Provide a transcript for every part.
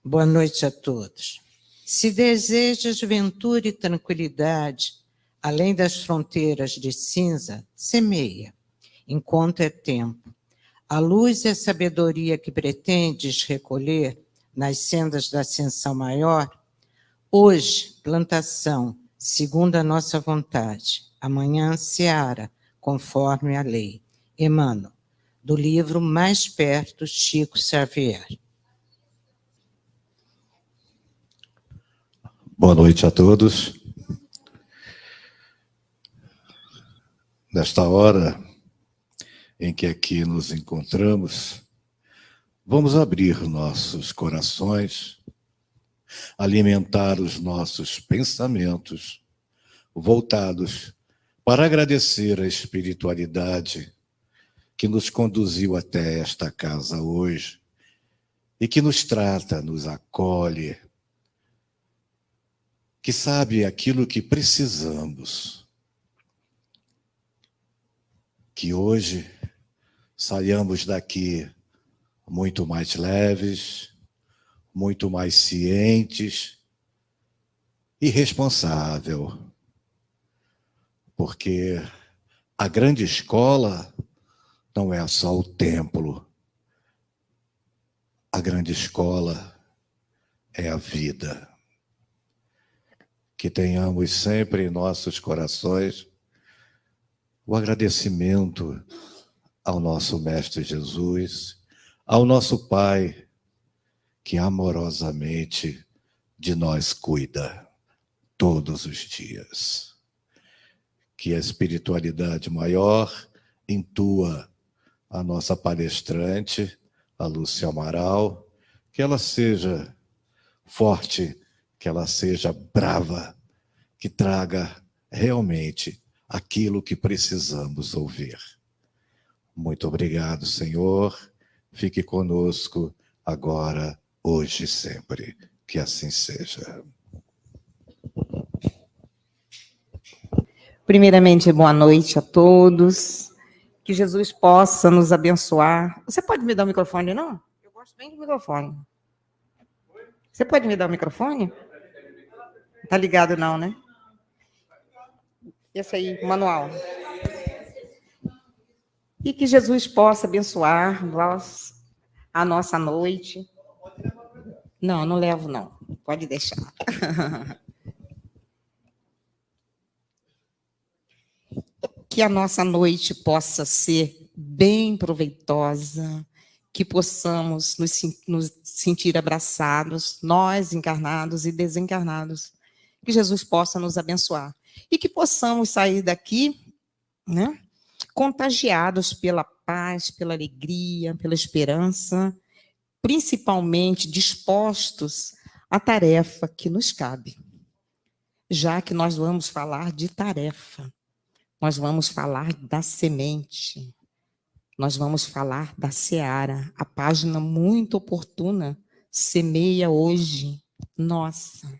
Boa noite a todos. Se desejas ventura e tranquilidade, além das fronteiras de cinza, semeia, enquanto é tempo. A luz e a sabedoria que pretendes recolher nas sendas da ascensão maior, hoje, plantação, segundo a nossa vontade, amanhã, seara, conforme a lei. Emmanuel, do livro Mais Perto, Chico Xavier. Boa noite a todos. Nesta hora em que aqui nos encontramos, vamos abrir nossos corações, alimentar os nossos pensamentos, voltados para agradecer a espiritualidade que nos conduziu até esta casa hoje e que nos trata, nos acolhe, que sabe aquilo que precisamos. Que hoje saiamos daqui muito mais leves, muito mais cientes e responsável. Porque a grande escola não é só o templo. A grande escola é a vida. Que tenhamos sempre em nossos corações o agradecimento ao nosso Mestre Jesus, ao nosso Pai, que amorosamente de nós cuida todos os dias. Que a espiritualidade maior intua a nossa palestrante, a Lúcia Amaral, que ela seja forte, que ela seja brava, que traga realmente aquilo que precisamos ouvir. Muito obrigado, Senhor. Fique conosco agora, hoje e sempre. Que assim seja. Primeiramente, boa noite a todos. Que Jesus possa nos abençoar. Você pode me dar o microfone, não? Eu gosto bem do microfone. Você pode me dar o microfone? Tá ligado não, né? Esse aí, o manual. E que Jesus possa abençoar a nossa noite. Não, não levo, não. Pode deixar. Que a nossa noite possa ser bem proveitosa, que possamos nos sentir abraçados, nós encarnados e desencarnados. Que Jesus possa nos abençoar. E que possamos sair daqui, né, contagiados pela paz, pela alegria, pela esperança, principalmente dispostos à tarefa que nos cabe. Já que nós vamos falar de tarefa, nós vamos falar da semente, nós vamos falar da seara, a página muito oportuna, semeia hoje. Nossa,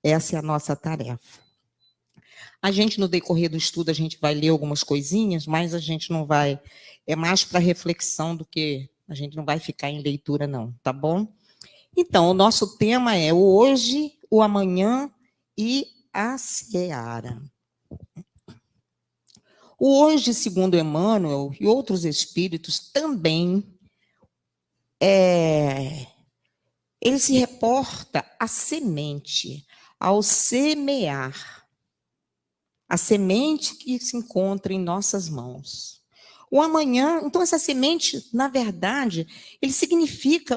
essa é a nossa tarefa. A gente, no decorrer do estudo, a gente vai ler algumas coisinhas, mas a gente não vai, é mais para reflexão do que, a gente não vai ficar em leitura não, tá bom? Então, o nosso tema é o hoje, o amanhã e a seara. O hoje, segundo Emmanuel e outros espíritos, também ele se reporta à semente, ao semear. A semente que se encontra em nossas mãos. O amanhã, então essa semente, na verdade, ele significa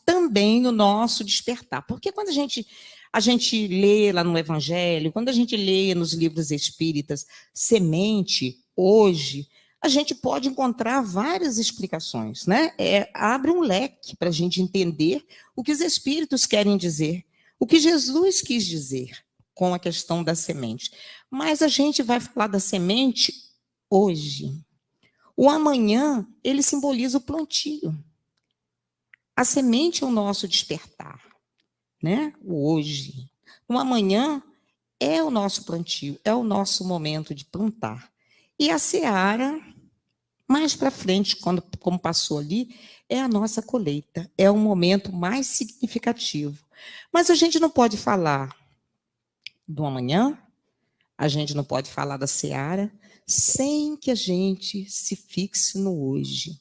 também o nosso despertar. Porque quando a gente lê lá no Evangelho, quando a gente lê nos livros espíritas, semente, hoje, a gente pode encontrar várias explicações, né? Abre um leque para a gente entender o que os espíritos querem dizer, o que Jesus quis dizer com a questão da semente. Mas a gente vai falar da semente hoje. O amanhã, ele simboliza o plantio. A semente é o nosso despertar, né? O hoje. O amanhã é o nosso plantio, é o nosso momento de plantar. E a seara, Mais para frente, como passou ali, é a nossa colheita. É o momento mais significativo. Mas a gente não pode falar do amanhã, a gente não pode falar da seara, sem que a gente se fixe no hoje.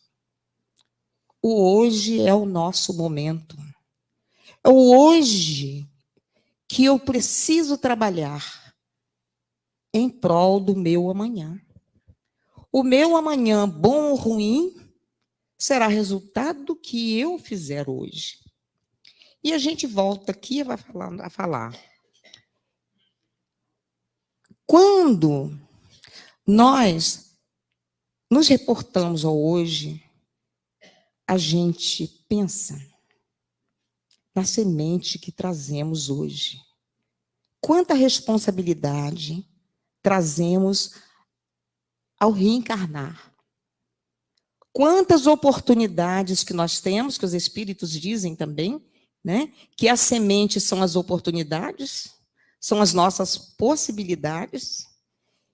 O hoje é o nosso momento. É o hoje que eu preciso trabalhar em prol do meu amanhã. O meu amanhã, bom ou ruim, será resultado do que eu fizer hoje. E a gente volta aqui a falar. Quando nós nos reportamos ao hoje, a gente pensa na semente que trazemos hoje. Quanta responsabilidade trazemos ao reencarnar. Quantas oportunidades que nós temos, que os espíritos dizem também, né? Que as sementes são as oportunidades, são as nossas possibilidades.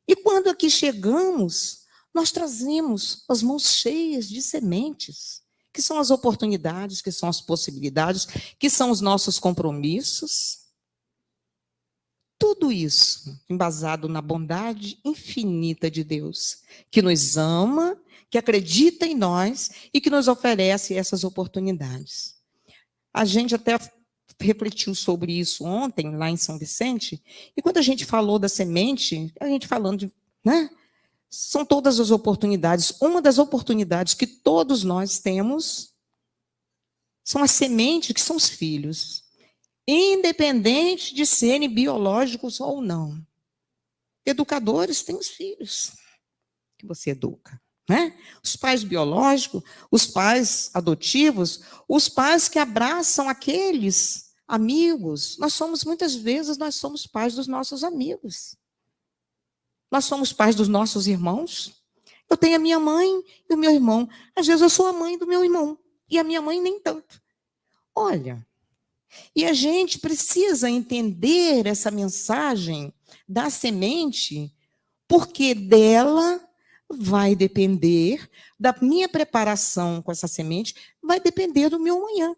E quando aqui chegamos, nós trazemos as mãos cheias de sementes, que são as oportunidades, que são as possibilidades, que são os nossos compromissos. Tudo isso embasado na bondade infinita de Deus, que nos ama, que acredita em nós e que nos oferece essas oportunidades. A gente até refletiu sobre isso ontem, lá em São Vicente, e quando a gente falou da semente, a gente falando de, né? São todas as oportunidades. Uma das oportunidades que todos nós temos são as sementes, que são os filhos. Independente de serem biológicos ou não. Educadores têm os filhos que você educa, né? Os pais biológicos, os pais adotivos, os pais que abraçam aqueles amigos. Muitas vezes, nós somos pais dos nossos amigos. Nós somos pais dos nossos irmãos. Eu tenho a minha mãe e o meu irmão. Às vezes eu sou a mãe do meu irmão e a minha mãe nem tanto. Olha, e a gente precisa entender essa mensagem da semente, porque dela vai depender, da minha preparação com essa semente, vai depender do meu amanhã.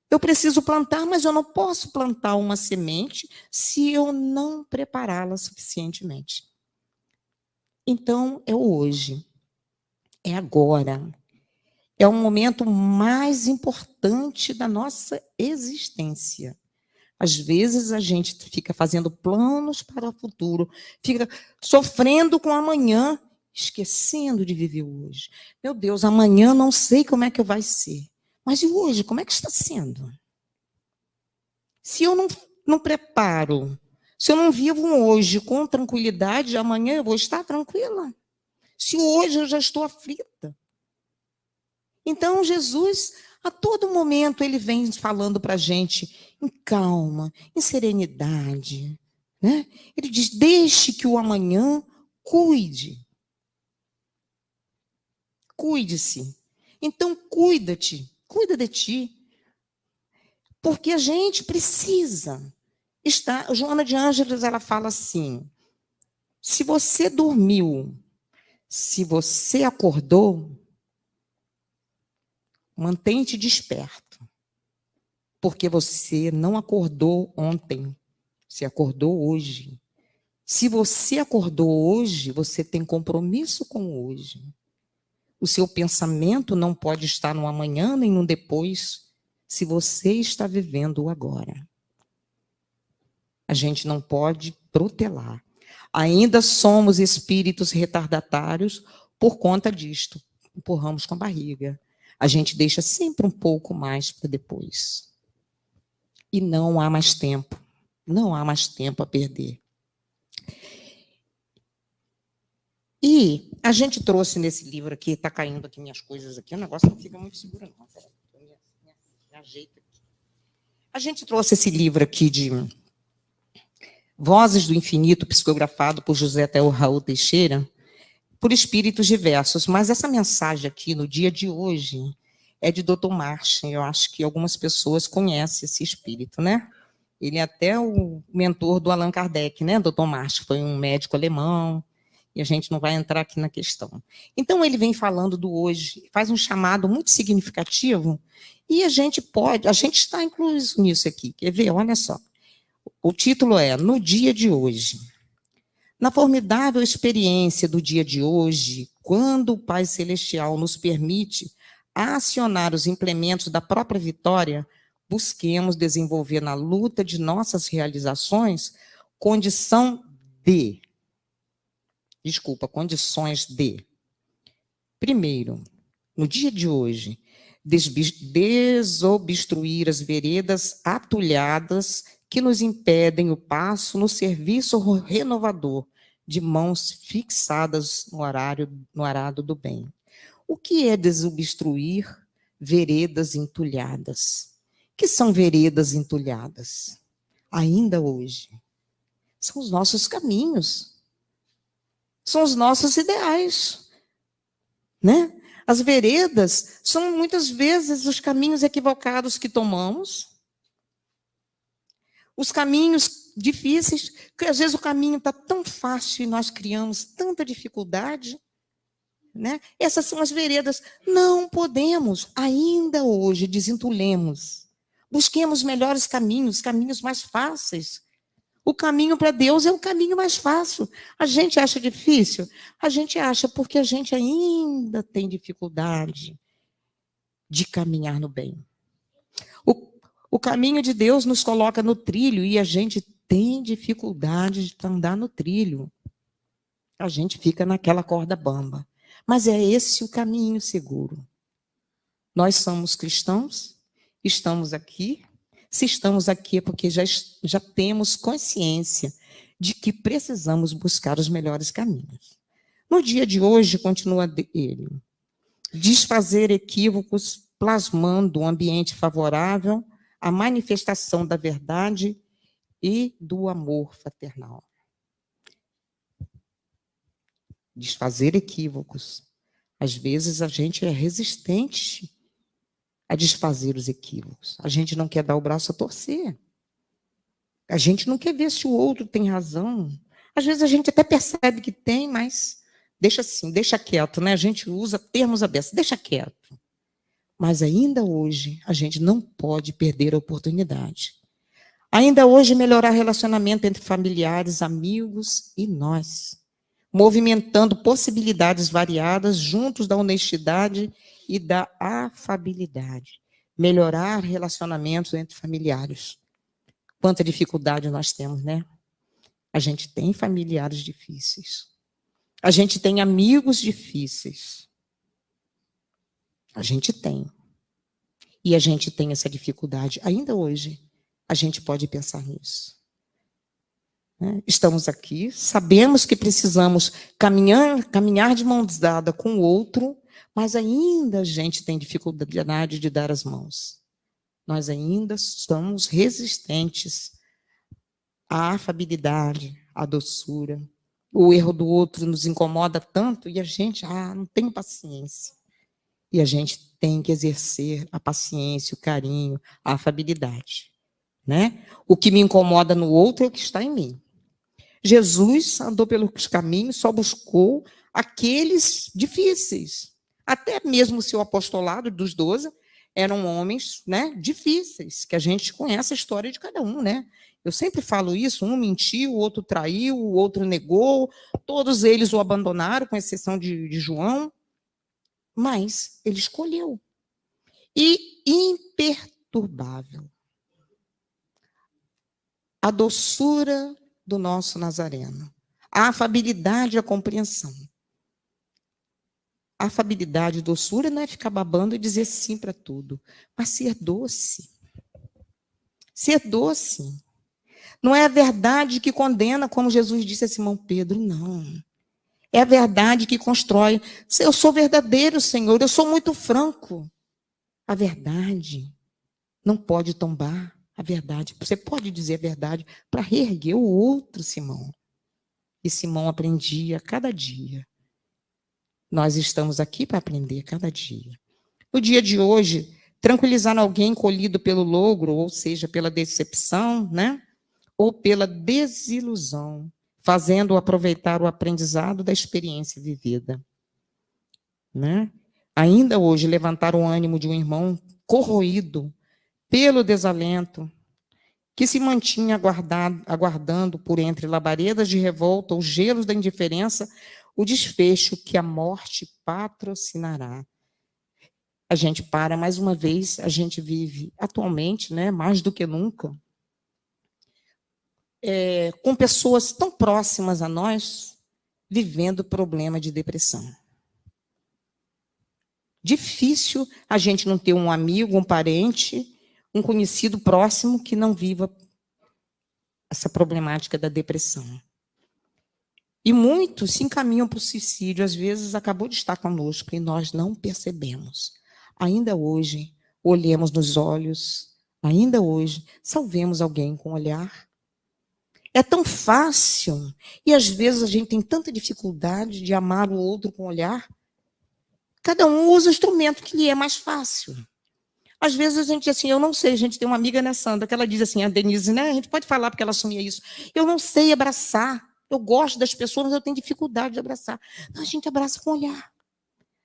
Eu preciso plantar, mas eu não posso plantar uma semente se eu não prepará-la suficientemente. Então, é o hoje, é agora. É o momento mais importante da nossa existência. Às vezes, a gente fica fazendo planos para o futuro, fica sofrendo com o amanhã, esquecendo de viver o hoje. Meu Deus, amanhã não sei como é que vai ser. Mas e hoje, como é que está sendo? Se eu não preparo, se eu não vivo um hoje com tranquilidade, amanhã eu vou estar tranquila. Se hoje eu já estou aflita. Então, Jesus, a todo momento, ele vem falando para a gente em calma, em serenidade. Né? Ele diz, deixe que o amanhã cuide. Cuide-se. Então, cuida-te, cuida de ti. Porque a gente precisa estar... Joana de Ângeles, ela fala assim, se você dormiu, se você acordou, mantém-te desperto, porque você não acordou ontem, você acordou hoje. Se você acordou hoje, você tem compromisso com hoje. O seu pensamento não pode estar no amanhã nem no depois, se você está vivendo o agora. A gente não pode protelar. Ainda somos espíritos retardatários por conta disto. Empurramos com a barriga. A gente deixa sempre um pouco mais para depois. E não há mais tempo. Não há mais tempo a perder. E a gente trouxe nesse livro aqui, está caindo aqui minhas coisas aqui, o negócio não fica muito seguro, não. Me ajeito aqui. A gente trouxe esse livro aqui de Vozes do Infinito, psicografado por José Théo Raul Teixeira, por espíritos diversos. Mas essa mensagem aqui, no dia de hoje, é de Dr. Martin. Eu acho que algumas pessoas conhecem esse espírito, né? Ele é até o mentor do Allan Kardec, né? Dr. Martin foi um médico alemão E a gente não vai entrar aqui na questão. Então, ele vem falando do hoje, faz um chamado muito significativo, e a gente está incluso nisso aqui. Quer ver? Olha só. O título é No Dia de Hoje. Na formidável experiência do dia de hoje, quando o Pai Celestial nos permite acionar os implementos da própria vitória, busquemos desenvolver na luta de nossas realizações condições de. Primeiro, no dia de hoje, desobstruir as veredas atulhadas que nos impedem o passo no serviço renovador de mãos fixadas no arado do bem. O que é desobstruir veredas entulhadas? O que são veredas entulhadas? Ainda hoje, são os nossos caminhos, são os nossos ideais, né? As veredas são muitas vezes os caminhos equivocados que tomamos, os caminhos difíceis, que às vezes o caminho está tão fácil e nós criamos tanta dificuldade, né? Essas são as veredas. Não podemos, ainda hoje, desentulhemos. Busquemos melhores caminhos, caminhos mais fáceis. O caminho para Deus é o caminho mais fácil. A gente acha difícil? A gente acha porque a gente ainda tem dificuldade de caminhar no bem. O caminho de Deus nos coloca no trilho e a gente tem dificuldade de andar no trilho. A gente fica naquela corda bamba. Mas é esse o caminho seguro. Nós somos cristãos, estamos aqui. Se estamos aqui é porque já temos consciência de que precisamos buscar os melhores caminhos. No dia de hoje, continua ele, desfazer equívocos, plasmando um ambiente favorável à manifestação da verdade e do amor fraternal. Desfazer equívocos. Às vezes a gente é resistente a desfazer os equívocos. A gente não quer dar o braço a torcer. A gente não quer ver se o outro tem razão. Às vezes a gente até percebe que tem, mas deixa assim, deixa quieto, né? A gente usa termos abertos, deixa quieto. Mas ainda hoje a gente não pode perder a oportunidade. Ainda hoje melhorar relacionamento entre familiares, amigos e nós, movimentando possibilidades variadas juntos da honestidade e da afabilidade. Melhorar relacionamentos entre familiares. Quanta dificuldade nós temos, né? A gente tem familiares difíceis. A gente tem amigos difíceis. A gente tem. E a gente tem essa dificuldade. Ainda hoje, a gente pode pensar nisso. Estamos aqui, sabemos que precisamos caminhar de mãos dadas com o outro, mas ainda a gente tem dificuldade de dar as mãos. Nós ainda somos resistentes à afabilidade, à doçura. O erro do outro nos incomoda tanto e a gente não tem paciência. E a gente tem que exercer a paciência, o carinho, a afabilidade. Né? O que me incomoda no outro é o que está em mim. Jesus andou pelos caminhos, só buscou aqueles difíceis. Até mesmo o seu apostolado dos 12 eram homens, né, difíceis, que a gente conhece a história de cada um, né? Eu sempre falo isso, um mentiu, o outro traiu, o outro negou, todos eles o abandonaram, com exceção de João, mas ele escolheu. E imperturbável. A doçura do nosso Nazareno. A afabilidade e a compreensão. A afabilidade e doçura não é ficar babando e dizer sim para tudo, mas ser doce. Ser doce. Não é a verdade que condena, como Jesus disse a Simão Pedro, não. É a verdade que constrói. Eu sou verdadeiro, Senhor, eu sou muito franco. A verdade não pode tombar. A verdade, você pode dizer a verdade para reerguer o outro, Simão. E Simão aprendia cada dia. Nós estamos aqui para aprender cada dia. No dia de hoje, tranquilizar alguém colhido pelo logro, ou seja, pela decepção, né? Ou pela desilusão, fazendo-o aproveitar o aprendizado da experiência vivida. Né? Ainda hoje, levantar o ânimo de um irmão corroído pelo desalento, que se mantinha aguardando por entre labaredas de revolta, os gelos da indiferença, o desfecho que a morte patrocinará. A gente para, mais uma vez, a gente vive atualmente, né, mais do que nunca, com pessoas tão próximas a nós, vivendo problema de depressão. Difícil a gente não ter um amigo, um parente, um conhecido próximo que não viva essa problemática da depressão. E muitos se encaminham para o suicídio, às vezes acabou de estar conosco e nós não percebemos. Ainda hoje, olhemos nos olhos, ainda hoje, salvemos alguém com o olhar. É tão fácil, e às vezes a gente tem tanta dificuldade de amar o outro com o olhar. Cada um usa o instrumento que lhe é mais fácil. Às vezes a gente diz assim, eu não sei, a gente tem uma amiga, né, Sandra, que ela diz assim, a Denise, né, a gente pode falar porque ela assumia isso, eu não sei abraçar, eu gosto das pessoas, mas eu tenho dificuldade de abraçar. Não, a gente abraça com o olhar,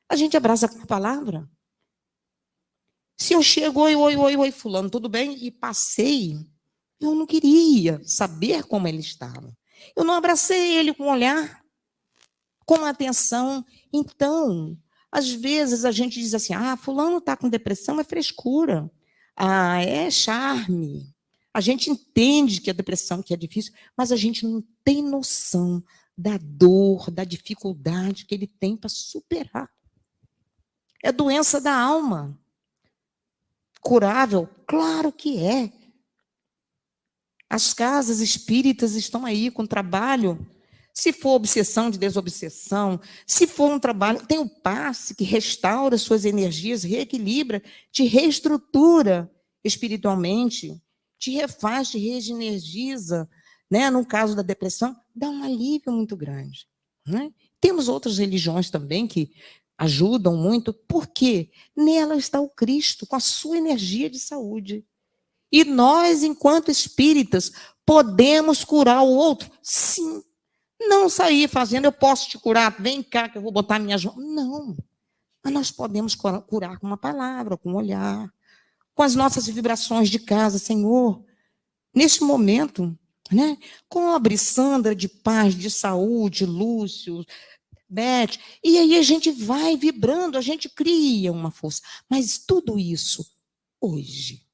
a gente abraça com a palavra. Se eu chego, oi, fulano, tudo bem? E passei, eu não queria saber como ele estava. Eu não abracei ele com o olhar, com atenção. Então, às vezes a gente diz assim, fulano está com depressão, é frescura. É charme. A gente entende que a depressão que é difícil, mas a gente não tem noção da dor, da dificuldade que ele tem para superar. É doença da alma. Curável? Claro que é. As casas espíritas estão aí com trabalho. Se for obsessão de desobsessão, se for um trabalho, tem o passe que restaura suas energias, reequilibra, te reestrutura espiritualmente, te refaz, te reenergiza, né? No caso da depressão, dá um alívio muito grande. Né? Temos outras religiões também que ajudam muito, porque nela está o Cristo, com a sua energia de saúde. E nós, enquanto espíritas, podemos curar o outro? Sim. Não sair fazendo, eu posso te curar, vem cá que eu vou botar minhas mãos. Não. Mas nós podemos curar com uma palavra, com um olhar, com as nossas vibrações de casa. Senhor, neste momento, né, cobre Sandra de paz, de saúde, Lúcio, Beth, e aí a gente vai vibrando, a gente cria uma força. Mas tudo isso, hoje,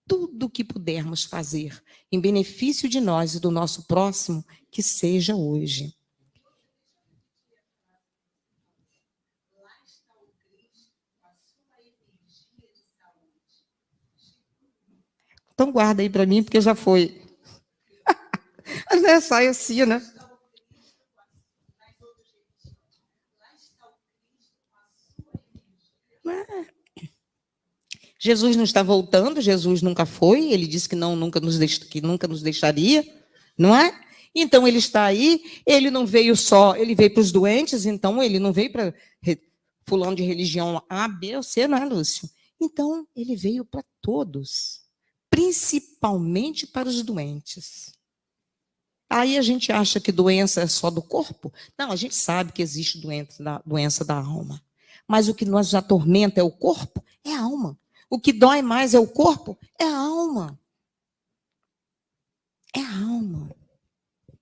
tudo que pudermos fazer em benefício de nós e do nosso próximo, que seja hoje. Então guarda aí para mim, porque já foi. Sai assim, né? Jesus não está voltando, Jesus nunca foi, ele disse que nunca nos deixaria, não é? Então ele está aí, ele não veio só, ele veio para os doentes, então ele não veio para fulano de religião A, B ou C, não é, Lúcio? Então ele veio para todos, principalmente para os doentes. Aí a gente acha que doença é só do corpo? Não, a gente sabe que existe doença da alma. Mas o que nos atormenta é o corpo? É a alma. O que dói mais é o corpo? É a alma. É a alma.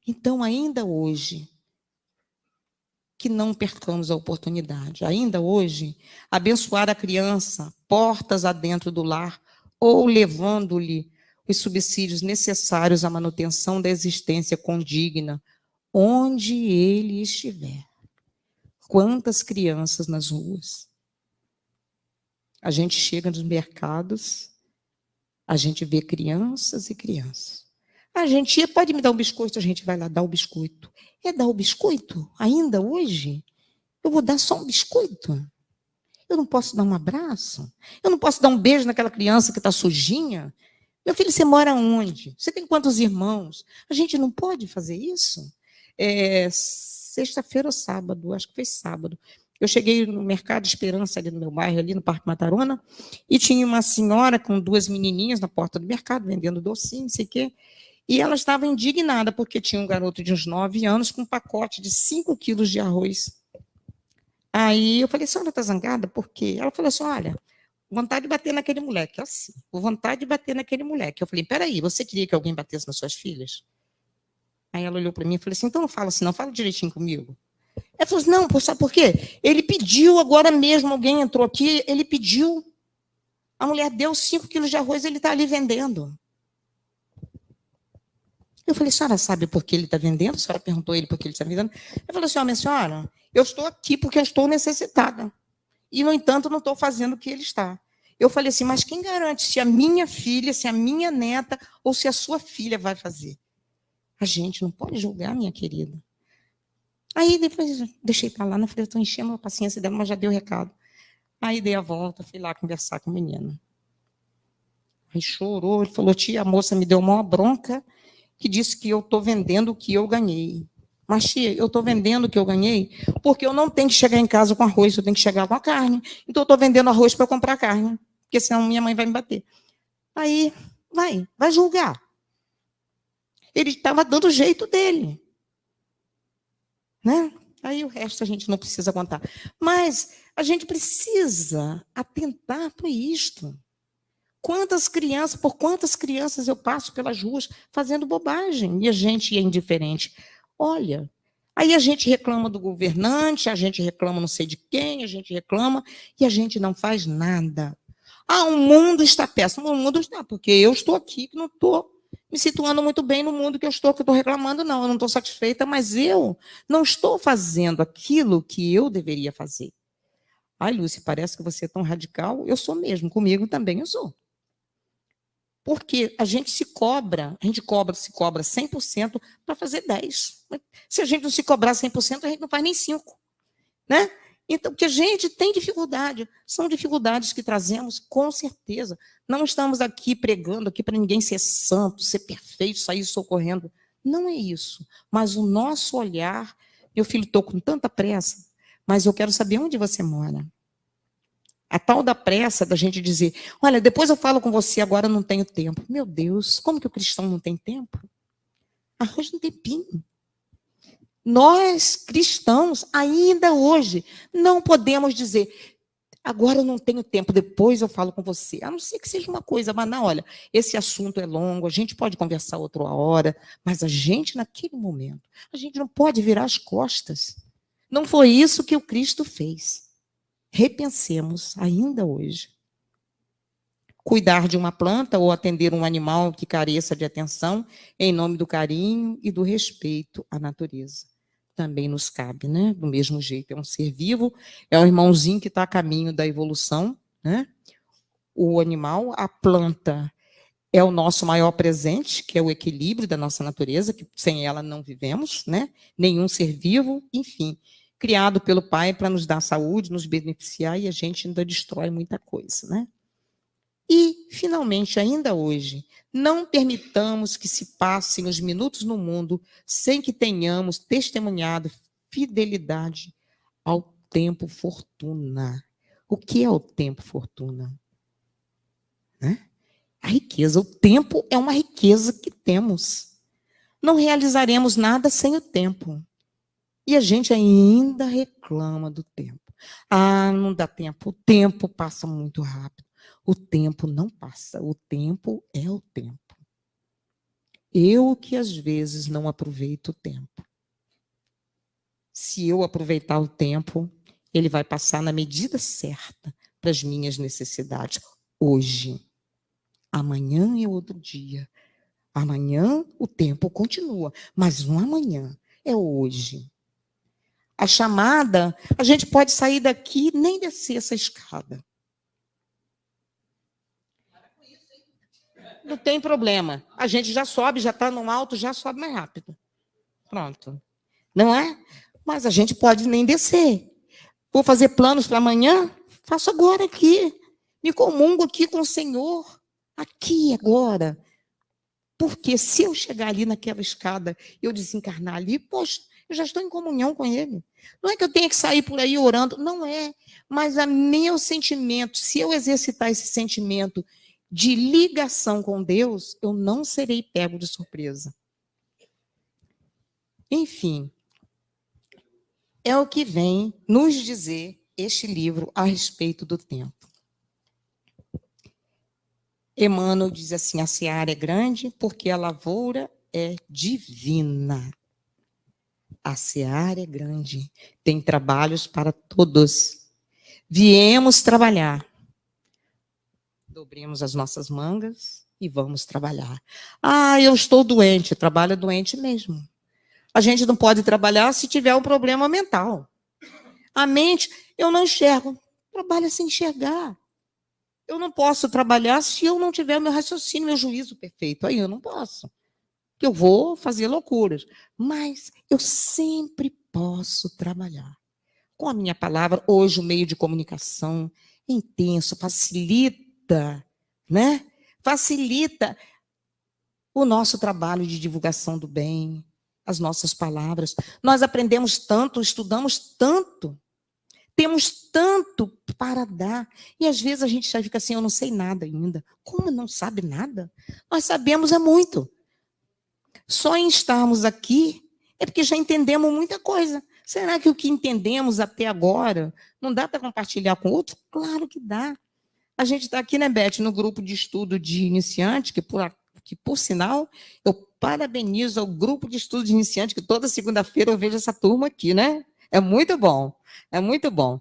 Então, ainda hoje, que não percamos a oportunidade, ainda hoje, abençoar a criança, portas adentro do lar, ou levando-lhe os subsídios necessários à manutenção da existência condigna, onde ele estiver. Quantas crianças nas ruas? A gente chega nos mercados, a gente vê crianças e crianças. A gente pode me dar um biscoito, a gente vai lá dar o biscoito. É dar o biscoito? Ainda hoje? Eu vou dar só um biscoito? Eu não posso dar um abraço? Eu não posso dar um beijo naquela criança que está sujinha? Meu filho, você mora onde? Você tem quantos irmãos? A gente não pode fazer isso? Sexta-feira ou sábado, acho que foi sábado. Eu cheguei no Mercado Esperança, ali no meu bairro, ali no Parque Matarona, e tinha uma senhora com 2 menininhas na porta do mercado, vendendo docinho, não sei o quê. E ela estava indignada, porque tinha um garoto de uns 9 anos com um pacote de 5 quilos de arroz. Aí eu falei, senhora está zangada? Por quê? Ela falou assim, olha, vontade de bater naquele moleque, assim, vontade de bater naquele moleque. Eu falei, peraí, você queria que alguém batesse nas suas filhas? Aí ela olhou para mim e falou assim, então não fala assim, não, fala direitinho comigo. Ela falou assim, não, sabe por quê? Ele pediu agora mesmo, alguém entrou aqui, ele pediu, a mulher deu 5 quilos de arroz, ele está ali vendendo. Eu falei, a senhora sabe por que ele está vendendo? A senhora perguntou a ele por que ele está vendendo? Ele falou assim, minha senhora, eu estou aqui porque eu estou necessitada. E, no entanto, não estou fazendo o que ele está. Eu falei assim, mas quem garante se a minha filha, se a minha neta ou se a sua filha vai fazer? A gente não pode julgar, minha querida. Aí depois deixei para lá, não falei, eu estou enchendo a paciência dela, mas já deu o recado. Aí dei a volta, fui lá conversar com o menino. Aí chorou, ele falou, tia, a moça me deu uma bronca que disse que eu estou vendendo o que eu ganhei. Mas, tia, eu estou vendendo o que eu ganhei porque eu não tenho que chegar em casa com arroz, eu tenho que chegar com a carne. Então, eu estou vendendo arroz para comprar carne, porque senão minha mãe vai me bater. Aí, vai julgar. Ele estava dando o jeito dele. Né? Aí o resto a gente não precisa contar. Mas a gente precisa atentar para isto. Por quantas crianças eu passo pelas ruas fazendo bobagem e a gente é indiferente? Olha, aí a gente reclama do governante, a gente reclama não sei de quem, a gente reclama e a gente não faz nada. Ah, o mundo está péssimo. O mundo está, porque eu estou aqui que não estou me situando muito bem no mundo que eu estou reclamando, não. Eu não estou satisfeita, mas eu não estou fazendo aquilo que eu deveria fazer. Ai, Lúcia, parece que você é tão radical. Eu sou mesmo, comigo também eu sou. Porque a gente se cobra 100% para fazer 10%. Se a gente não se cobrar 100%, a gente não faz nem 5%. Né? Então, porque a gente tem dificuldade, são dificuldades que trazemos, com certeza. Não estamos aqui pregando aqui para ninguém ser santo, ser perfeito, sair socorrendo. Não é isso. Mas o nosso olhar, meu filho, estou com tanta pressa, mas eu quero saber onde você mora. A tal da pressa da gente dizer, olha, depois eu falo com você, agora eu não tenho tempo. Meu Deus, como que o cristão não tem tempo? Arranja um tempinho. Nós, cristãos, ainda hoje, não podemos dizer, agora eu não tenho tempo, depois eu falo com você. A não ser que seja uma coisa banal, olha, esse assunto é longo, a gente pode conversar outra hora, mas a gente, naquele momento, a gente não pode virar as costas. Não foi isso que o Cristo fez. Repensemos ainda hoje. Cuidar de uma planta ou atender um animal que careça de atenção em nome do carinho e do respeito à natureza. Também nos cabe, né? Do mesmo jeito, é um ser vivo, é um irmãozinho que está a caminho da evolução, né? O animal, a planta, é o nosso maior presente, que é o equilíbrio da nossa natureza, que sem ela não vivemos, né? Nenhum ser vivo, enfim, criado pelo Pai para nos dar saúde, nos beneficiar, e a gente ainda destrói muita coisa, né? E, finalmente, ainda hoje, não permitamos que se passem os minutos no mundo sem que tenhamos testemunhado fidelidade ao tempo fortuna. O que é o tempo fortuna? Né? A riqueza. O tempo é uma riqueza que temos. Não realizaremos nada sem o tempo. E a gente ainda reclama do tempo. Ah, não dá tempo. O tempo passa muito rápido. O tempo não passa. O tempo é o tempo. Eu que às vezes não aproveito o tempo. Se eu aproveitar o tempo, ele vai passar na medida certa para as minhas necessidades. Hoje. Amanhã é outro dia. Amanhã o tempo continua, mas não amanhã, é hoje. A chamada, a gente pode sair daqui e nem descer essa escada. Não tem problema. A gente já sobe, já está no alto, já sobe mais rápido. Pronto. Não é? Mas a gente pode nem descer. Vou fazer planos para amanhã? Faço agora aqui. Me comungo aqui com o Senhor. Aqui, agora. Porque se eu chegar ali naquela escada, eu desencarnar ali, poxa, eu já estou em comunhão com Ele. Não é que eu tenha que sair por aí orando, não é. Mas o meu sentimento, se eu exercitar esse sentimento de ligação com Deus, eu não serei pego de surpresa. Enfim, é o que vem nos dizer este livro a respeito do tempo. Emmanuel diz assim: a seara é grande porque a lavoura é divina. A seara é grande, tem trabalhos para todos. Viemos trabalhar. Dobremos as nossas mangas e vamos trabalhar. Ah, eu estou doente. Trabalha doente mesmo. A gente não pode trabalhar se tiver um problema mental. A mente, eu não enxergo. Trabalha sem enxergar. Eu não posso trabalhar se eu não tiver meu raciocínio, meu juízo perfeito. Aí eu não posso. Eu vou fazer loucuras. Mas eu sempre posso trabalhar. Com a minha palavra, hoje o meio de comunicação é intenso, facilita, né? Facilita o nosso trabalho de divulgação do bem, as nossas palavras. Nós aprendemos tanto, estudamos tanto, temos tanto para dar. E às vezes a gente já fica assim: eu não sei nada ainda. Como não sabe nada? Nós sabemos é muito. Só em estarmos aqui é porque já entendemos muita coisa. Será que o que entendemos até agora não dá para compartilhar com outro? Claro que dá. A gente está aqui, né, Beth, no grupo de estudo de iniciante, que por sinal, eu parabenizo ao grupo de estudo de iniciante, que toda segunda-feira eu vejo essa turma aqui, né? É muito bom, é muito bom.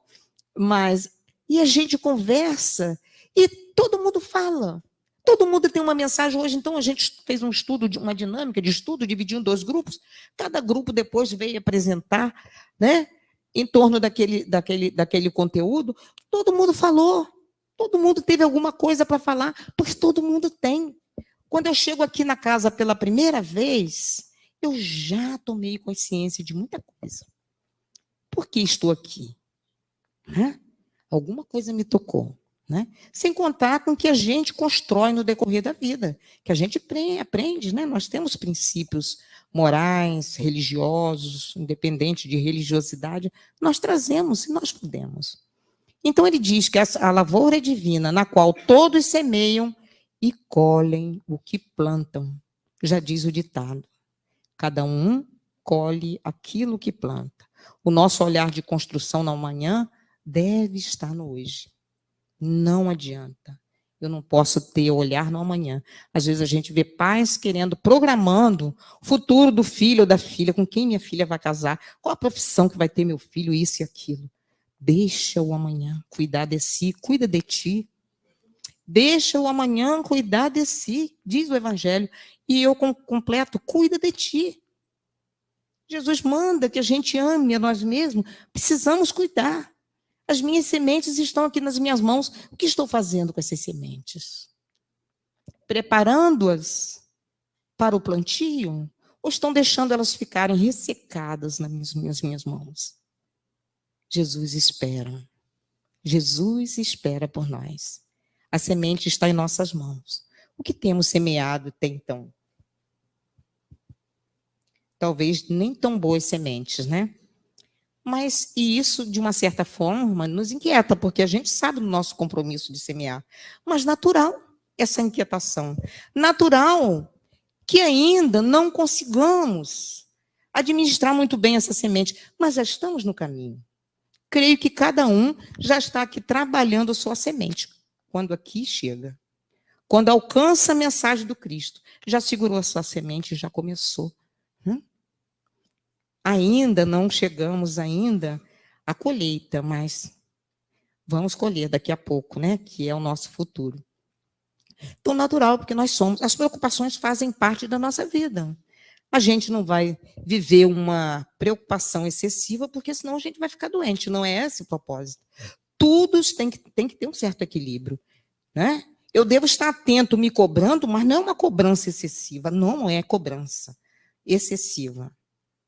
E a gente conversa e todo mundo fala. Todo mundo tem uma mensagem hoje. Então, a gente fez um estudo, uma dinâmica de estudo, dividiu em 2 grupos. Cada grupo depois veio apresentar, né, em torno daquele conteúdo. Todo mundo falou. Todo mundo teve alguma coisa para falar, porque todo mundo tem. Quando eu chego aqui na casa pela primeira vez, eu já tomei consciência de muita coisa. Por que estou aqui? Né? Alguma coisa me tocou. Né? Sem contar com o que a gente constrói no decorrer da vida, que a gente aprende, né? Nós temos princípios morais, religiosos, independente de religiosidade, nós trazemos e nós podemos. Então ele diz que a lavoura é divina, na qual todos semeiam e colhem o que plantam. Já diz o ditado. Cada um colhe aquilo que planta. O nosso olhar de construção no amanhã deve estar no hoje. Não adianta. Eu não posso ter olhar no amanhã. Às vezes a gente vê pais programando o futuro do filho ou da filha, com quem minha filha vai casar, qual a profissão que vai ter meu filho, isso e aquilo. Deixa o amanhã cuidar de si, cuida de ti. Deixa o amanhã cuidar de si, diz o Evangelho. E eu completo, cuida de ti. Jesus manda que a gente ame a nós mesmos, precisamos cuidar. As minhas sementes estão aqui nas minhas mãos. O que estou fazendo com essas sementes? Preparando-as para o plantio? Ou estão deixando elas ficarem ressecadas nas minhas mãos? Jesus espera. Jesus espera por nós. A semente está em nossas mãos. O que temos semeado até então? Talvez nem tão boas sementes, né? Mas, e isso, de uma certa forma, nos inquieta, porque a gente sabe do nosso compromisso de semear. Mas natural essa inquietação. Natural que ainda não consigamos administrar muito bem essa semente, mas já estamos no caminho. Creio que cada um já está aqui trabalhando a sua semente, quando aqui chega. Quando alcança a mensagem do Cristo, já segurou a sua semente e já começou. Ainda não chegamos ainda à colheita, mas vamos colher daqui a pouco, né? Que é o nosso futuro. Então, natural, porque nós somos. As preocupações fazem parte da nossa vida. A gente não vai viver uma preocupação excessiva, porque senão a gente vai ficar doente. Não é esse o propósito. Tudo tem que ter um certo equilíbrio, né? Eu devo estar atento, me cobrando, mas não é uma cobrança excessiva. Não é cobrança excessiva.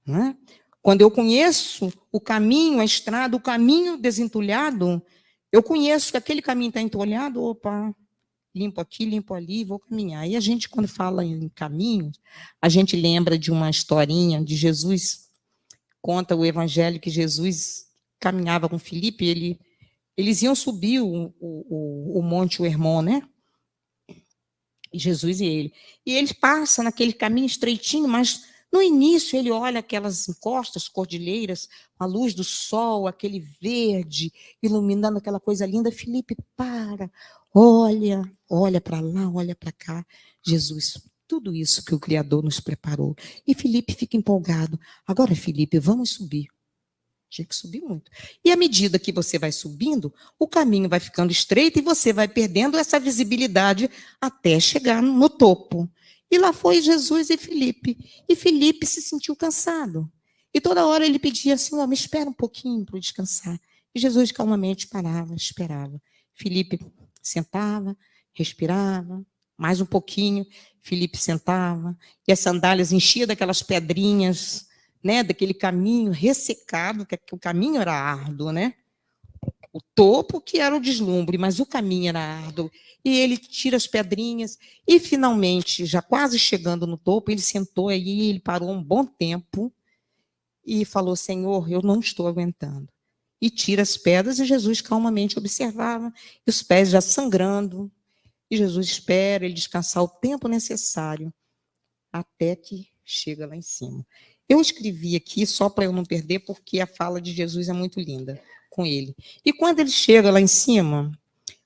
Né? Quando eu conheço o caminho, a estrada, o caminho desentulhado, eu conheço que aquele caminho está entulhado, opa, limpo aqui, limpo ali, vou caminhar. E a gente, quando fala em caminho, a gente lembra de uma historinha de Jesus, conta o evangelho que Jesus caminhava com Filipe, eles iam subir o Monte Hermon, né? Jesus e ele. E ele passa naquele caminho estreitinho, mas no início ele olha aquelas encostas, cordilheiras, a luz do sol, aquele verde, iluminando aquela coisa linda. Felipe, para, olha para lá, olha para cá. Jesus, tudo isso que o Criador nos preparou. E Felipe fica empolgado. Agora, Felipe, vamos subir. Tinha que subir muito. E à medida que você vai subindo, o caminho vai ficando estreito e você vai perdendo essa visibilidade até chegar no topo. E lá foi Jesus e Felipe. E Felipe se sentiu cansado. E toda hora ele pedia assim, me espera um pouquinho para eu descansar. E Jesus calmamente parava, esperava. Felipe sentava, respirava, mais um pouquinho. Felipe sentava. E as sandálias enchiam daquelas pedrinhas, né, daquele caminho ressecado, que o caminho era árduo, né? O topo que era o deslumbre, mas o caminho era árduo. E ele tira as pedrinhas e, finalmente, já quase chegando no topo, ele sentou aí, ele parou um bom tempo e falou, Senhor, eu não estou aguentando. E tira as pedras e Jesus calmamente observava, e os pés já sangrando. E Jesus espera ele descansar o tempo necessário até que chega lá em cima. Eu escrevi aqui só para eu não perder, porque a fala de Jesus é muito linda com ele. E quando ele chega lá em cima,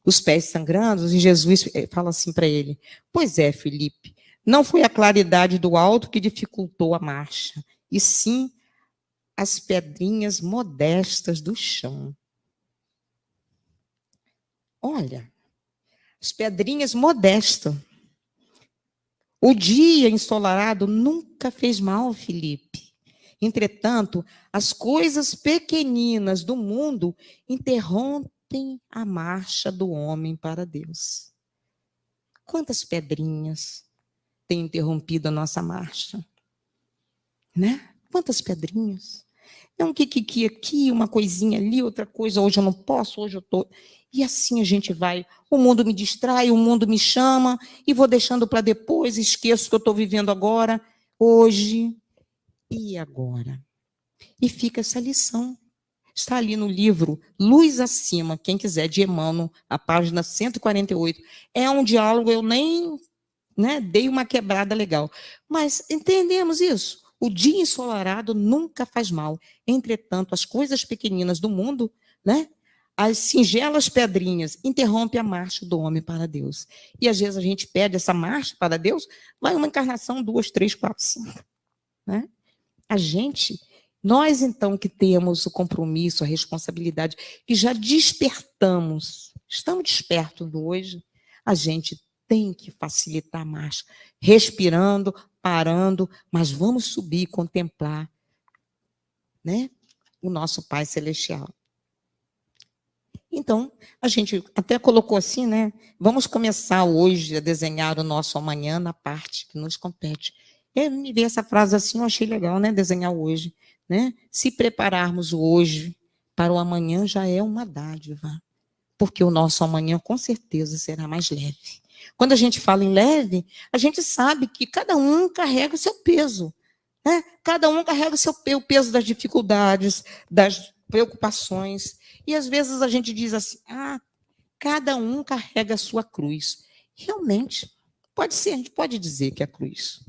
os pés sangrando, e Jesus fala assim para ele, pois é, Felipe, não foi a claridade do alto que dificultou a marcha, e sim as pedrinhas modestas do chão. Olha, as pedrinhas modestas. O dia ensolarado nunca fez mal, Felipe. Entretanto, as coisas pequeninas do mundo interrompem a marcha do homem para Deus. Quantas pedrinhas têm interrompido a nossa marcha? Né? Quantas pedrinhas? É um kikiki aqui, uma coisinha ali, outra coisa, hoje eu não posso, hoje eu estou... E assim a gente vai. O mundo me distrai, o mundo me chama, e vou deixando para depois, esqueço que eu estou vivendo agora, hoje e agora. E fica essa lição. Está ali no livro Luz Acima, quem quiser, de Emmanuel, a página 148. É um diálogo, eu nem dei uma quebrada legal. Mas entendemos isso. O dia ensolarado nunca faz mal. Entretanto, as coisas pequeninas do mundo, as singelas pedrinhas, interrompem a marcha do homem para Deus. E às vezes a gente pede essa marcha para Deus, vai uma encarnação, 2, 3, 4, 5. Nós então que temos o compromisso, a responsabilidade, que já despertamos, estamos despertos hoje, a gente tem que facilitar a marcha, respirando, parando, mas vamos subir e contemplar, o nosso Pai Celestial. Então, a gente até colocou assim, vamos começar hoje a desenhar o nosso amanhã na parte que nos compete. Eu me vi essa frase assim, eu achei legal, desenhar hoje. Se prepararmos hoje para o amanhã já é uma dádiva, porque o nosso amanhã com certeza será mais leve. Quando a gente fala em leve, a gente sabe que cada um carrega o seu peso. Cada um carrega o peso das dificuldades, das preocupações. E às vezes a gente diz assim, cada um carrega a sua cruz. Realmente, pode ser, a gente pode dizer que é a cruz.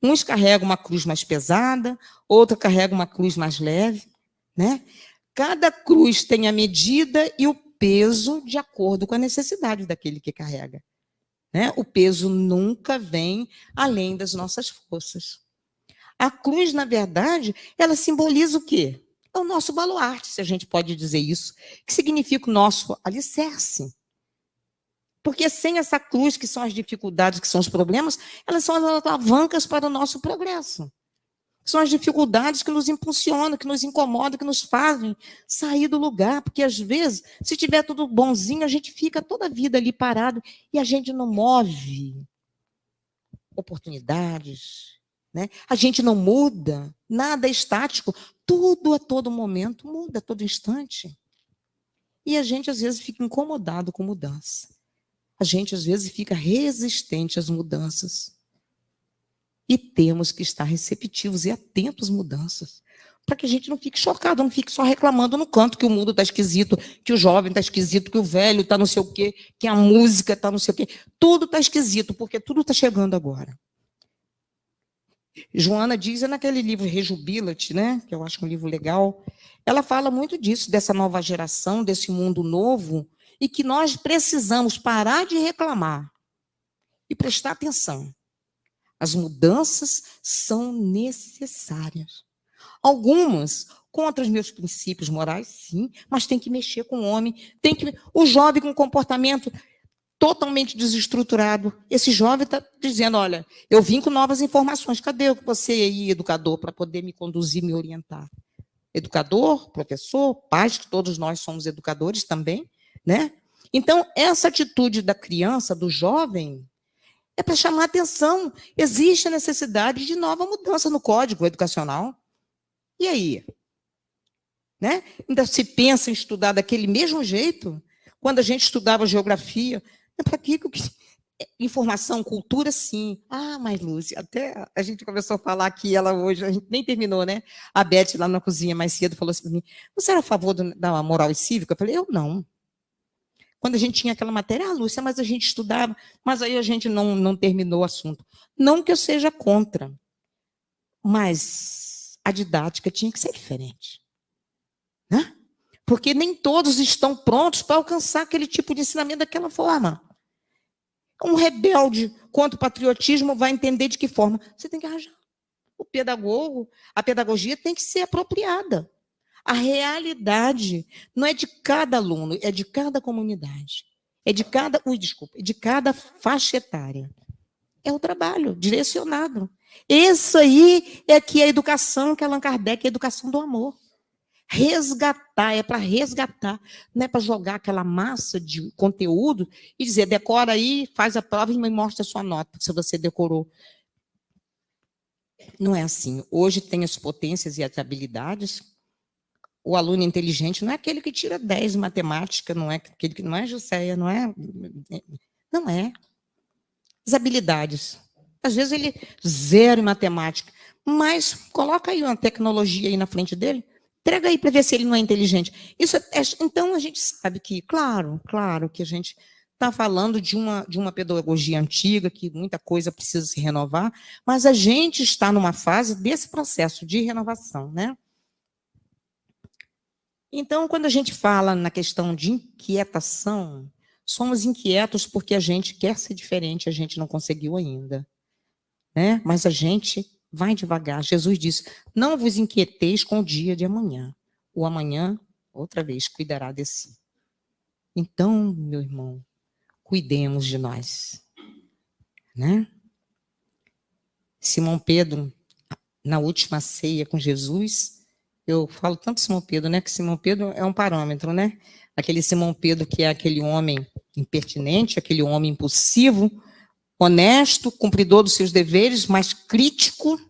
Uns carregam uma cruz mais pesada, outra carrega uma cruz mais leve. Cada cruz tem a medida e o peso de acordo com a necessidade daquele que carrega. O peso nunca vem além das nossas forças. A cruz, na verdade, ela simboliza o quê? É o nosso baluarte, se a gente pode dizer isso, que significa o nosso alicerce. Porque sem essa cruz, que são as dificuldades, que são os problemas, elas são as alavancas para o nosso progresso. São as dificuldades que nos impulsionam, que nos incomodam, que nos fazem sair do lugar. Porque, às vezes, se tiver tudo bonzinho, a gente fica toda a vida ali parado e a gente não move oportunidades. A gente não muda, nada é estático. Tudo a todo momento muda, a todo instante. E a gente, às vezes, fica incomodado com mudança. A gente, às vezes, fica resistente às mudanças. E temos que estar receptivos e atentos às mudanças, para que a gente não fique chocado, não fique só reclamando no canto que o mundo está esquisito, que o jovem está esquisito, que o velho está não sei o quê, que a música está não sei o quê. Tudo está esquisito, porque tudo está chegando agora. Joana diz, naquele livro Rejubila-te, né, que eu acho um livro legal, ela fala muito disso, dessa nova geração, desse mundo novo, e que nós precisamos parar de reclamar e prestar atenção. As mudanças são necessárias. Algumas contra os meus princípios morais, sim, mas tem que mexer com o homem. O jovem com comportamento totalmente desestruturado. Esse jovem está dizendo, olha, eu vim com novas informações. Cadê você aí, educador, para poder me conduzir, me orientar? Educador, professor, pais, que todos nós somos educadores também, né? Então, essa atitude da criança, do jovem, é para chamar atenção. Existe a necessidade de nova mudança no código educacional. E aí? Né? Ainda se pensa em estudar daquele mesmo jeito? Quando a gente estudava geografia, para que informação, cultura, sim. Ah, mas Lúcia, até a gente começou a falar aqui, ela hoje, a gente nem terminou, né? A Beth, lá na cozinha mais cedo, falou assim para mim, você era a favor da moral e cívica? Eu falei, eu não. Quando a gente tinha aquela matéria, Lúcia, mas a gente estudava, mas aí a gente não terminou o assunto. Não que eu seja contra, mas a didática tinha que ser diferente. Né? Porque nem todos estão prontos para alcançar aquele tipo de ensinamento daquela forma. Um rebelde contra o patriotismo vai entender de que forma? Você tem que arranjar. O pedagogo, a pedagogia tem que ser apropriada. A realidade não é de cada aluno, é de cada comunidade. É de cada, de cada faixa etária. É o trabalho direcionado. Isso aí é que a educação que Allan Kardec é a educação do amor. Resgatar, é para resgatar, não é para jogar aquela massa de conteúdo e dizer, decora aí, faz a prova e me mostra a sua nota, se você decorou. Não é assim. Hoje tem as potências e as habilidades. O aluno inteligente não é aquele que tira 10 em matemática, não é aquele que não é Jusceia, não é. Não é. As habilidades. Às vezes ele zero em matemática, mas coloca aí uma tecnologia aí na frente dele, entrega aí para ver se ele não é inteligente. Então a gente sabe que, claro que a gente está falando de uma pedagogia antiga, que muita coisa precisa se renovar, mas a gente está numa fase desse processo de renovação, né? Então, quando a gente fala na questão de inquietação, somos inquietos porque a gente quer ser diferente, a gente não conseguiu ainda. Né? Mas a gente vai devagar. Jesus disse, não vos inquieteis com o dia de amanhã. O amanhã, outra vez, cuidará de si. Então, meu irmão, cuidemos de nós. Né? Simão Pedro, na última ceia com Jesus, eu falo tanto Simão Pedro, né? Que Simão Pedro é um parâmetro, né? Aquele Simão Pedro que é aquele homem impertinente, aquele homem impulsivo, honesto, cumpridor dos seus deveres, mas crítico,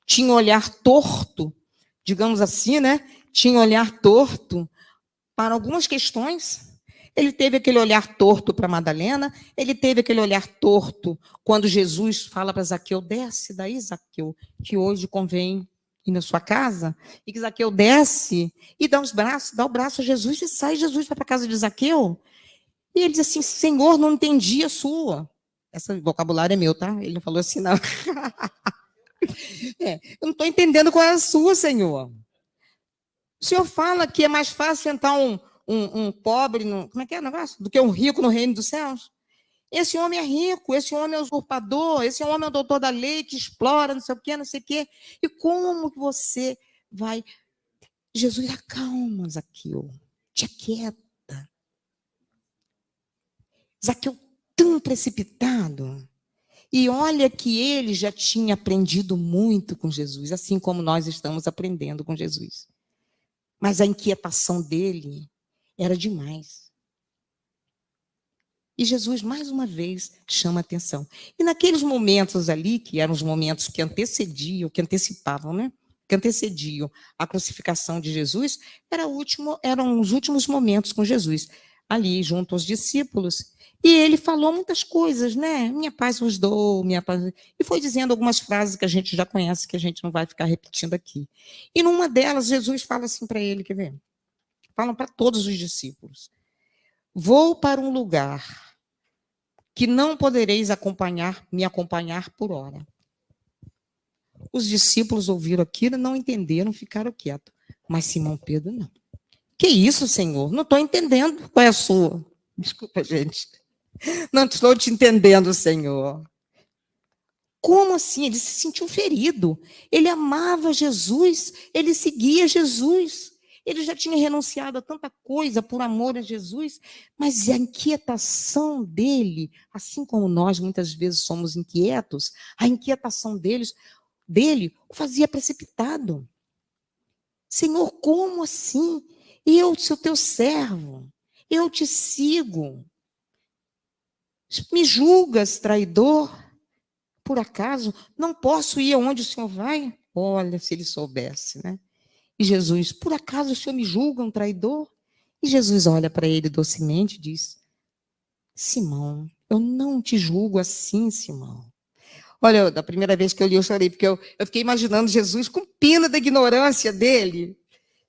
tinha olhar torto, digamos assim, né? Tinha olhar torto para algumas questões. Ele teve aquele olhar torto para Madalena, ele teve aquele olhar torto quando Jesus fala para Zaqueu, desce daí, Zaqueu, que hoje convém ir na sua casa, e que Zaqueu desce e dá o braço a Jesus e sai. Jesus vai para a casa de Zaqueu, e ele diz assim, Senhor, não entendi a sua. Esse vocabulário é meu, tá? Ele não falou assim, não. Eu não estou entendendo qual é a sua, Senhor. O Senhor fala que é mais fácil entrar um pobre, como é que é o negócio? Do que um rico no reino dos céus. Esse homem é rico, esse homem é usurpador, esse homem é o doutor da lei que explora, não sei o quê, não sei o quê. E como que você vai... Jesus, acalma, Zaqueu, te aquieta. Zaqueu tão precipitado. E olha que ele já tinha aprendido muito com Jesus, assim como nós estamos aprendendo com Jesus. Mas a inquietação dele era demais. E Jesus, mais uma vez, chama a atenção. E naqueles momentos ali, que eram os momentos que antecediam, que antecipavam, né? Que antecediam a crucificação de Jesus, eram os últimos momentos com Jesus. ali junto aos discípulos, e ele falou muitas coisas, né? Minha paz vos dou, minha paz... E foi dizendo algumas frases que a gente já conhece, que a gente não vai ficar repetindo aqui. E numa delas, Jesus fala assim para ele, quer ver? Falam para todos os discípulos. Vou para um lugar que não podereis me acompanhar por hora. Os discípulos ouviram aquilo, não entenderam, ficaram quietos. Mas Simão Pedro, não. Que isso, Senhor? Não estou entendendo qual é a sua. Desculpa, gente. Não estou te entendendo, Senhor. Como assim? Ele se sentiu ferido. Ele amava Jesus, ele seguia Jesus. Ele já tinha renunciado a tanta coisa por amor a Jesus, mas a inquietação dele, assim como nós muitas vezes somos inquietos, a inquietação dele o fazia precipitado. Senhor, como assim? Eu sou teu servo, eu te sigo. Me julgas, traidor? Por acaso não posso ir aonde o Senhor vai? Olha, se ele soubesse, né? E Jesus, por acaso o Senhor me julga um traidor? E Jesus olha para ele docemente e diz, Simão, eu não te julgo assim, Simão. Olha, da primeira vez que eu li, eu chorei, porque eu fiquei imaginando Jesus com pena da ignorância dele.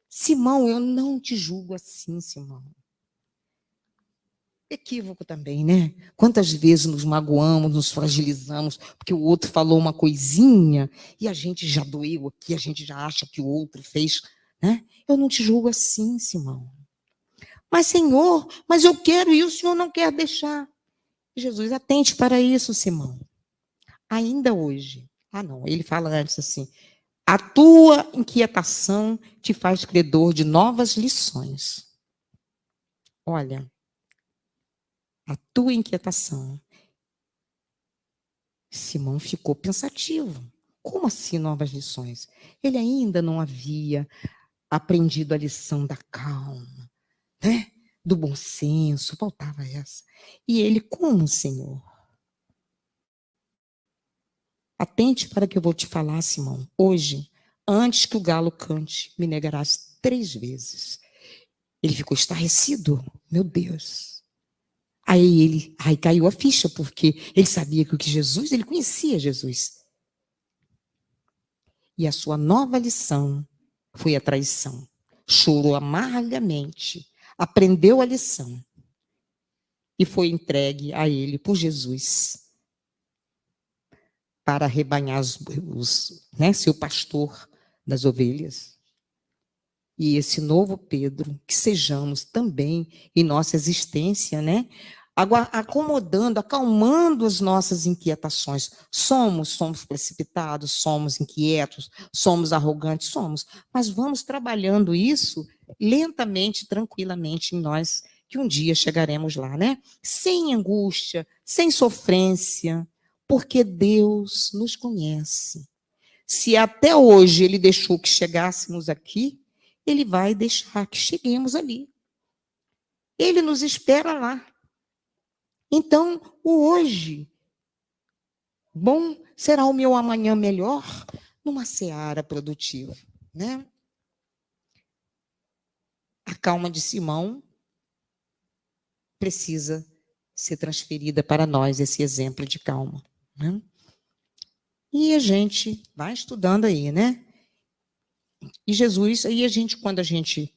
Simão, eu não te julgo assim, Simão. Equívoco também, né? Quantas vezes nos magoamos, nos fragilizamos, porque o outro falou uma coisinha e a gente já doeu aqui, a gente já acha que o outro fez, né? Eu não te julgo assim, Simão. Mas, Senhor, mas eu quero e o Senhor não quer deixar. Jesus, atente para isso, Simão. Ainda hoje. Ah, não, ele fala antes assim, a tua inquietação te faz credor de novas lições. Olha, a tua inquietação. Simão ficou pensativo. Como assim novas lições? Ele ainda não havia aprendido a lição da calma, né? Do bom senso, faltava essa. E ele, como, Senhor? Atente para o que eu vou te falar, Simão. Hoje, antes que o galo cante, me negarás 3 vezes. Ele ficou estarrecido. Meu Deus. Aí caiu a ficha, porque ele sabia que Jesus, ele conhecia Jesus. E a sua nova lição foi a traição. Chorou amargamente, aprendeu a lição e foi entregue a ele por Jesus para arrebanhar ser o pastor das ovelhas. E esse novo Pedro, que sejamos também em nossa existência, né? Acomodando, acalmando as nossas inquietações. Somos precipitados, somos inquietos, somos arrogantes, somos. Mas vamos trabalhando isso lentamente, tranquilamente em nós, que um dia chegaremos lá, né? Sem angústia, sem sofrência, porque Deus nos conhece. Se até hoje Ele deixou que chegássemos aqui, Ele vai deixar que cheguemos ali. Ele nos espera lá. Então, o hoje bom será o meu amanhã melhor numa seara produtiva, né? A calma de Simão precisa ser transferida para nós, esse exemplo de calma, né? E a gente vai estudando aí, né? E Jesus, aí quando a gente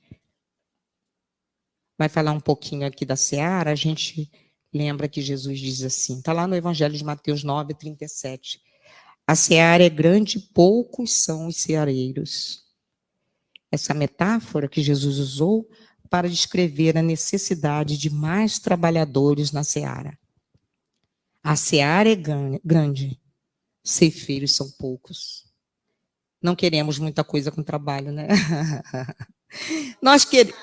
vai falar um pouquinho aqui da seara, a gente lembra que Jesus diz assim, está lá no Evangelho de Mateus 9, 37. A seara é grande e poucos são os ceareiros. Essa metáfora que Jesus usou para descrever a necessidade de mais trabalhadores na seara. A seara é grande, ceifeiros são poucos. Não queremos muita coisa com trabalho, né? Nós queremos...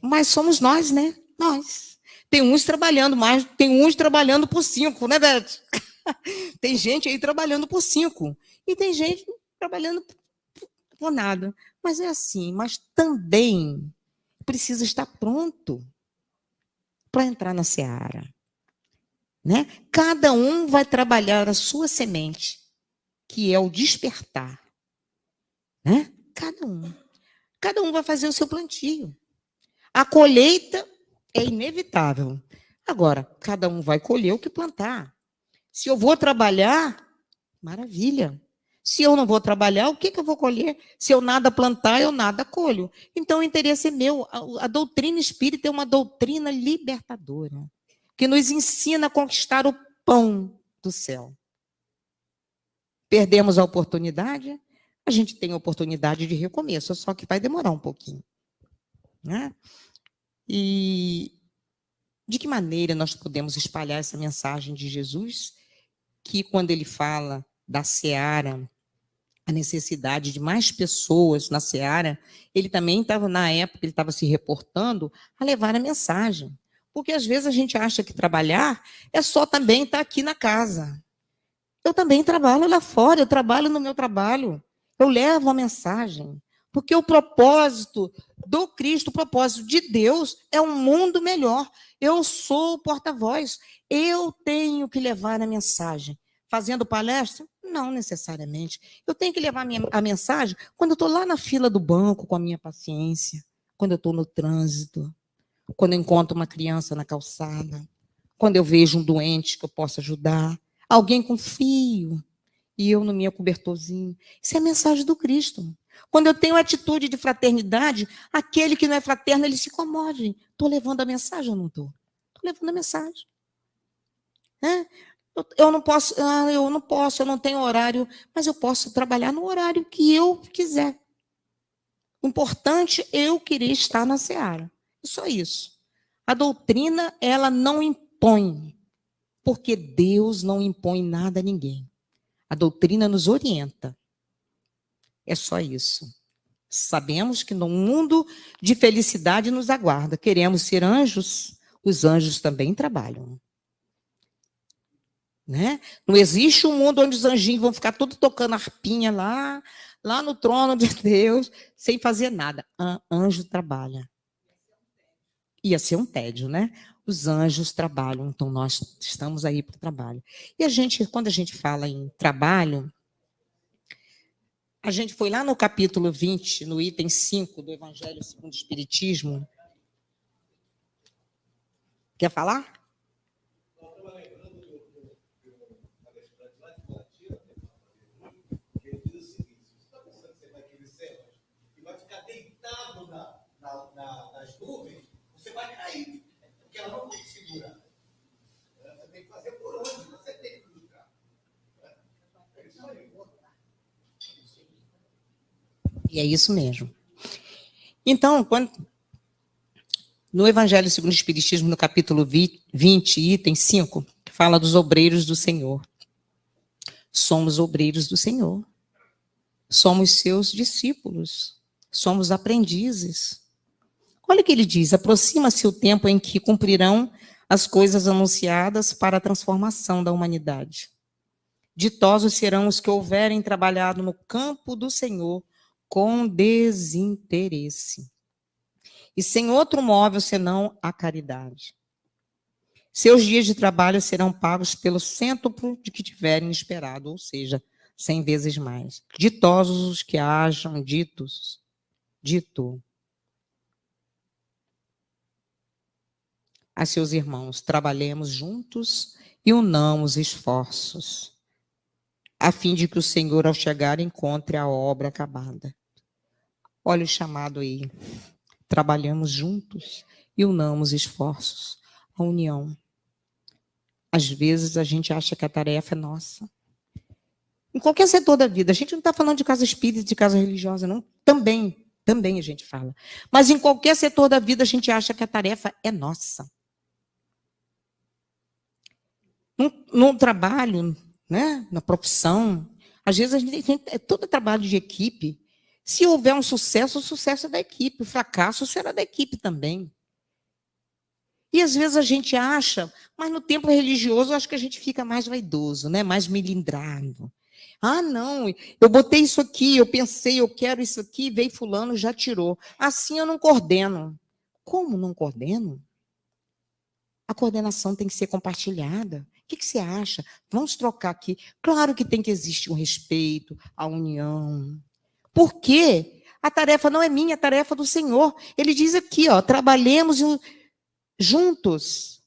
mas somos nós, né? Nós. Tem uns trabalhando mais, tem uns trabalhando por 5, né, Beth? Tem gente aí trabalhando por 5. E tem gente trabalhando por nada. Mas é assim, mas também precisa estar pronto para entrar na seara. Né? Cada um vai trabalhar a sua semente, que é o despertar. Né? Cada um. cada um vai fazer o seu plantio. A colheita é inevitável. Agora, cada um vai colher o que plantar. Se eu vou trabalhar, maravilha. Se eu não vou trabalhar, o que eu vou colher? Se eu nada plantar, eu nada colho. Então, o interesse é meu. A doutrina espírita é uma doutrina libertadora, que nos ensina a conquistar o pão do céu. Perdemos a oportunidade, a gente tem a oportunidade de recomeço, só que vai demorar um pouquinho. Né? E de que maneira nós podemos espalhar essa mensagem de Jesus, que quando ele fala da seara, a necessidade de mais pessoas na seara, ele também estava, na época, ele estava se reportando a levar a mensagem. Porque às vezes a gente acha que trabalhar é só também estar aqui na casa. Eu também trabalho lá fora, eu trabalho no meu trabalho. Eu levo a mensagem. Porque o propósito do Cristo, o propósito de Deus é um mundo melhor. Eu sou o porta-voz. Eu tenho que levar a mensagem. Fazendo palestra? Não necessariamente. Eu tenho que levar a mensagem quando eu estou lá na fila do banco com a minha paciência, quando eu estou no trânsito, quando eu encontro uma criança na calçada, quando eu vejo um doente que eu posso ajudar, alguém com frio, e eu no meu cobertorzinho. Isso é a mensagem do Cristo. Quando eu tenho atitude de fraternidade, aquele que não é fraterno, ele se comove. Estou levando a mensagem ou não estou? Estou levando a mensagem. Eu não posso, eu não tenho horário, mas eu posso trabalhar no horário que eu quiser. O importante é eu querer estar na seara. É só isso. A doutrina, ela não impõe, porque Deus não impõe nada a ninguém. A doutrina nos orienta. É só isso. Sabemos que no mundo de felicidade nos aguarda. Queremos ser anjos, os anjos também trabalham. Né? Não existe um mundo onde os anjinhos vão ficar todos tocando arpinha lá no trono de Deus, sem fazer nada. Anjo trabalha. Ia ser um tédio, né? Os anjos trabalham, então nós estamos aí para o trabalho. E quando a gente fala em trabalho, a gente foi lá no capítulo 20, no item 5 do Evangelho segundo o Espiritismo. Quer falar? Nas nuvens, você vai cair, porque ela não tem que segurar. Você tem que fazer por onde você tem que buscar. E é isso mesmo. Então, no Evangelho segundo o Espiritismo, no capítulo 20, item 5, fala dos obreiros do Senhor. Somos obreiros do Senhor. Somos seus discípulos. Somos aprendizes. Olha o que ele diz: aproxima-se o tempo em que cumprirão as coisas anunciadas para a transformação da humanidade. Ditosos serão os que houverem trabalhado no campo do Senhor com desinteresse, e sem outro móvel senão a caridade. Seus dias de trabalho serão pagos pelo cêntuplo de que tiverem esperado, ou seja, 100 vezes mais. Ditosos os que hajam dito a seus irmãos: trabalhemos juntos e unamos esforços, a fim de que o Senhor, ao chegar, encontre a obra acabada. Olha o chamado aí. Trabalhamos juntos e unamos esforços. A união. Às vezes a gente acha que a tarefa é nossa. Em qualquer setor da vida. A gente não está falando de casa espírita, de casa religiosa, não. Também a gente fala. Mas em qualquer setor da vida a gente acha que a tarefa é nossa. No trabalho, né, na profissão, às vezes é todo trabalho de equipe. Se houver um sucesso, o sucesso é da equipe, o fracasso será da equipe também. E às vezes a gente acha, mas no tempo religioso eu acho que a gente fica mais vaidoso, né, mais melindrado. Ah, não, eu botei isso aqui, eu pensei, eu quero isso aqui, veio fulano, já tirou. Assim eu não coordeno. Como não coordeno? A coordenação tem que ser compartilhada. O que você acha? Vamos trocar aqui. Claro que tem que existir um respeito, a união. Porque A tarefa não é minha, a tarefa é do Senhor. Ele diz aqui, ó, trabalhemos juntos.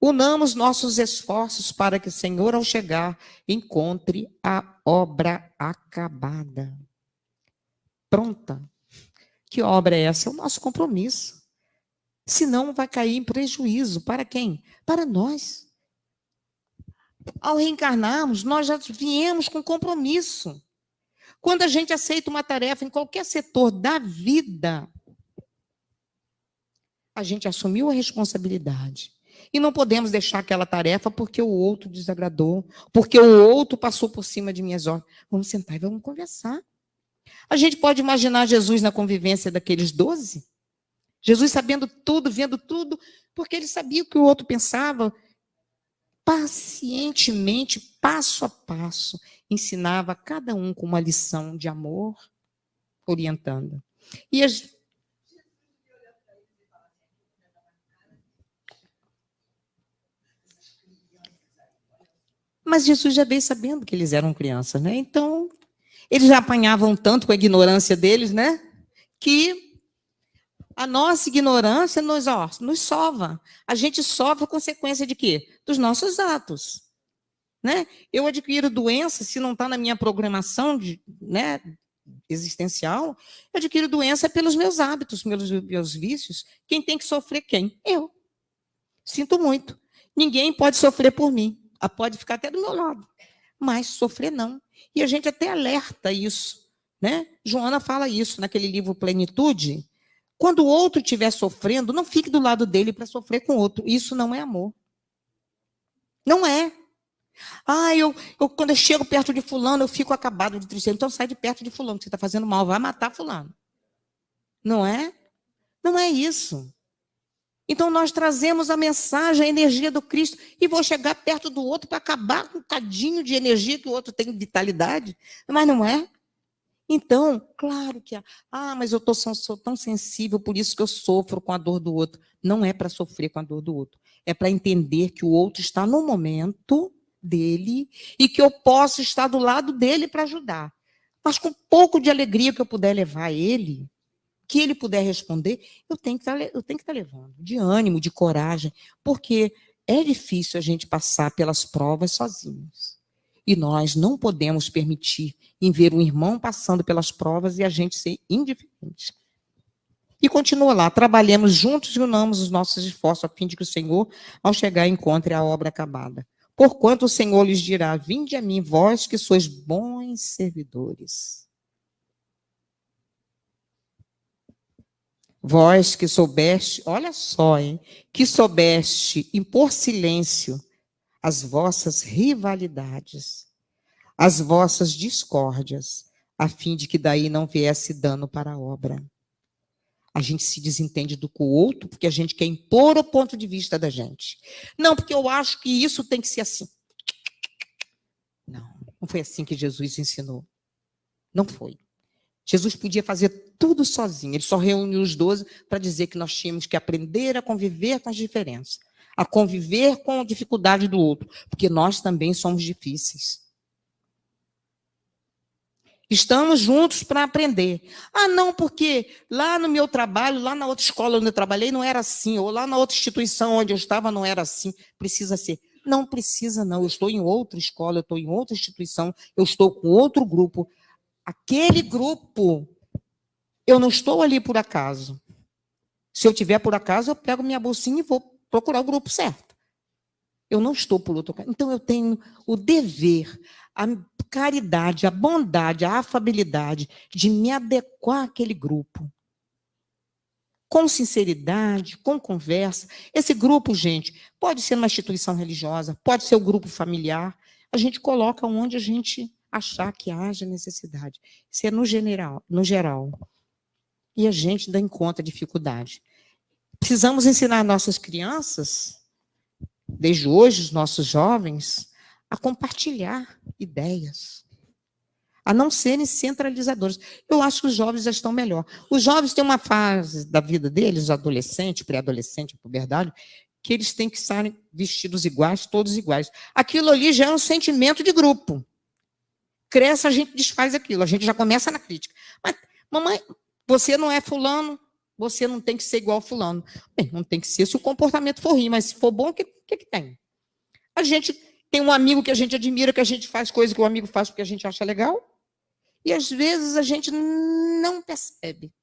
Unamos nossos esforços para que o Senhor, ao chegar, encontre a obra acabada. Pronta. Que obra é essa? É o nosso compromisso. Senão vai cair em prejuízo. Para quem? Para nós. Ao reencarnarmos, nós já viemos com compromisso. Quando a gente aceita uma tarefa em qualquer setor da vida, a gente assumiu a responsabilidade. E não podemos deixar aquela tarefa porque o outro desagradou, porque o outro passou por cima de minhas ordens. Vamos sentar e vamos conversar. A gente pode imaginar Jesus na convivência daqueles 12? Jesus sabendo tudo, vendo tudo, porque ele sabia o que o outro pensava. Pacientemente, passo a passo, ensinava a cada um com uma lição de amor, orientando. E Mas Jesus já veio sabendo que eles eram crianças, né? Então, eles já apanhavam tanto com a ignorância deles, né? Que a nossa ignorância nos sova. A gente sofre a consequência de quê? Dos nossos atos. Né? Eu adquiro doença, se não está na minha programação existencial, eu adquiro doença pelos meus hábitos, pelos meus vícios. Quem tem que sofrer? Quem? Eu. Sinto muito. Ninguém pode sofrer por mim. Pode ficar até do meu lado, mas sofrer não. E a gente até alerta isso. Né? Joana fala isso naquele livro Plenitude. Quando o outro estiver sofrendo, não fique do lado dele para sofrer com o outro. Isso não é amor. Não é. Quando eu chego perto de fulano, eu fico acabado de tristeza. Então sai de perto de fulano, que você está fazendo mal, vai matar fulano. Não é? Não é isso. Então nós trazemos a mensagem, a energia do Cristo, e vou chegar perto do outro para acabar com um cadinho de energia que o outro tem, vitalidade. Mas não é. Então, claro que mas eu sou tão sensível, por isso que eu sofro com a dor do outro. Não é para sofrer com a dor do outro. É para entender que o outro está no momento dele e que eu posso estar do lado dele para ajudar. Mas com um pouco de alegria que eu puder levar ele, que ele puder responder, eu tenho que estar levando. De ânimo, de coragem. Porque é difícil a gente passar pelas provas sozinhos. E nós não podemos permitir em ver um irmão passando pelas provas e a gente ser indiferente. E continua lá, trabalhemos juntos e unamos os nossos esforços a fim de que o Senhor, ao chegar, encontre a obra acabada. Porquanto o Senhor lhes dirá, vinde a mim, vós que sois bons servidores. Vós que soubeste, olha só, que soubeste impor silêncio as vossas rivalidades, as vossas discórdias, a fim de que daí não viesse dano para a obra. A gente se desentende do com o outro porque a gente quer impor o ponto de vista da gente. Não, porque eu acho que isso tem que ser assim. Não foi assim que Jesus ensinou. Não foi. Jesus podia fazer tudo sozinho. Ele só reuniu os 12 para dizer que nós tínhamos que aprender a conviver com as diferenças, a conviver com a dificuldade do outro, porque nós também somos difíceis. Estamos juntos para aprender. Não, porque lá no meu trabalho, lá na outra escola onde eu trabalhei, não era assim, ou lá na outra instituição onde eu estava, não era assim. Precisa ser. Não precisa, não. Eu estou em outra escola, eu estou em outra instituição, eu estou com outro grupo. Aquele grupo, eu não estou ali por acaso. Se eu tiver por acaso, eu pego minha bolsinha e vou procurar o grupo certo. Eu não estou por outro caso. Então, eu tenho o dever, a caridade, a bondade, a afabilidade de me adequar àquele grupo. Com sinceridade, com conversa. Esse grupo, gente, pode ser uma instituição religiosa, pode ser um grupo familiar. A gente coloca onde a gente achar que haja necessidade. Isso é no geral. E a gente dá em conta a dificuldade. Precisamos ensinar nossas crianças, desde hoje, os nossos jovens, a compartilhar ideias, a não serem centralizadores. Eu acho que os jovens já estão melhor. Os jovens têm uma fase da vida deles, adolescente, pré-adolescente, puberdade, que eles têm que estarem vestidos iguais, todos iguais. Aquilo ali já é um sentimento de grupo. Cresce, a gente desfaz aquilo, a gente já começa na crítica. Mamãe, você não é fulano, você não tem que ser igual fulano. Bem, não tem que ser se o comportamento for ruim, mas se for bom, o que tem? A gente tem um amigo que a gente admira, que a gente faz coisa que o amigo faz porque a gente acha legal, e às vezes a gente não percebe.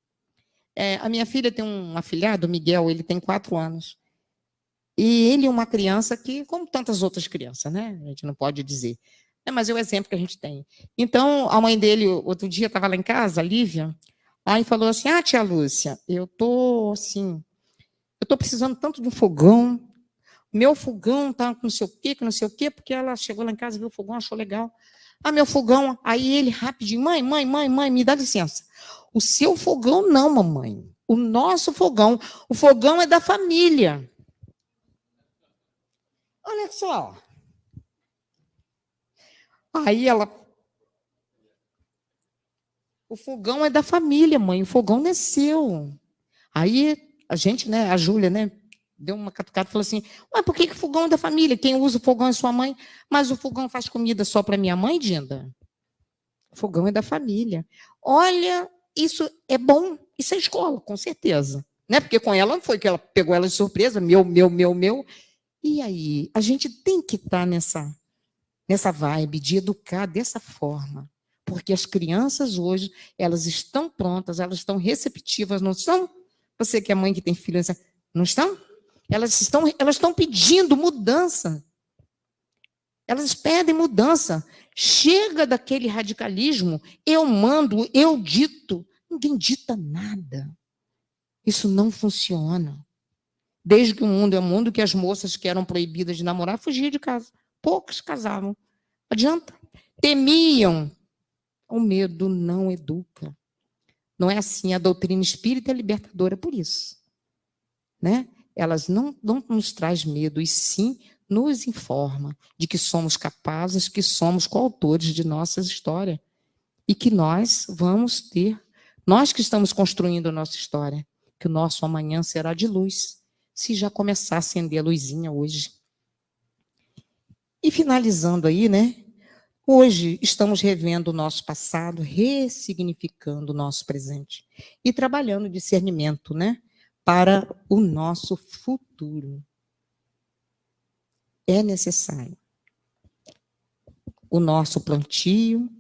A minha filha tem um afilhado, Miguel, ele tem 4 anos. E ele é uma criança que, como tantas outras crianças, né? A gente não pode dizer. Mas é o exemplo que a gente tem. Então, a mãe dele, outro dia, estava lá em casa, a Lívia, aí falou assim, tia Lúcia, eu tô precisando tanto de um fogão, meu fogão tá com não sei o quê, porque ela chegou lá em casa, viu o fogão, achou legal. Meu fogão, aí ele rapidinho, mãe, me dá licença. O seu fogão não, mamãe. O nosso fogão. O fogão é da família. Olha só. Aí ela... O fogão é da família, mãe. O fogão não é seu. Aí a gente, né, a Júlia, né, deu uma catucada e falou assim, por que o fogão é da família? Quem usa o fogão é sua mãe. Mas o fogão faz comida só para minha mãe, Dinda? O fogão é da família. Olha, isso é bom. Isso é escola, com certeza. Né? Porque com ela não foi que ela pegou ela de surpresa, meu. E aí, a gente tem que estar nessa vibe de educar dessa forma. Porque as crianças hoje, elas estão prontas, elas estão receptivas, não estão? Você que é mãe que tem filho, não estão? Elas estão pedindo mudança. Elas pedem mudança. Chega daquele radicalismo, eu mando, eu dito. Ninguém dita nada. Isso não funciona. Desde que o mundo é mundo, que as moças que eram proibidas de namorar fugiam de casa. Poucos casavam. Não adianta. Temiam. O medo não educa. Não é assim. A doutrina espírita é libertadora por isso. Né? Elas não nos traz medo, e sim nos informa de que somos capazes, que somos coautores de nossas histórias. E que nós vamos ter, nós que estamos construindo a nossa história, que o nosso amanhã será de luz, se já começar a acender a luzinha hoje. E finalizando aí, né? Hoje estamos revendo o nosso passado, ressignificando o nosso presente e trabalhando discernimento, né? Para o nosso futuro. É necessário o nosso plantio,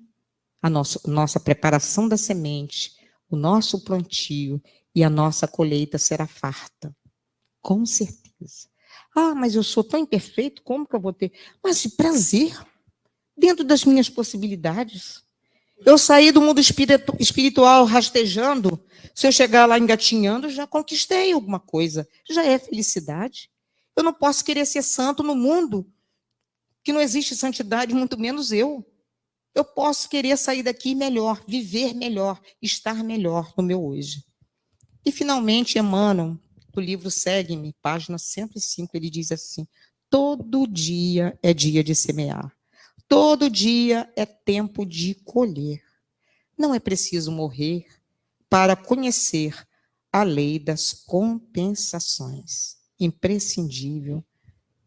a nossa preparação da semente, o nosso plantio e a nossa colheita será farta. Com certeza. Mas eu sou tão imperfeito, como que eu vou ter? Mas de prazer, dentro das minhas possibilidades. Eu saí do mundo espiritual rastejando, se eu chegar lá engatinhando, já conquistei alguma coisa. Já é felicidade. Eu não posso querer ser santo no mundo que não existe santidade, muito menos eu. Eu posso querer sair daqui melhor, viver melhor, estar melhor no meu hoje. E, finalmente, Emmanuel, do livro Segue-me, página 105, ele diz assim, todo dia é dia de semear. Todo dia é tempo de colher. Não é preciso morrer para conhecer a lei das compensações. Imprescindível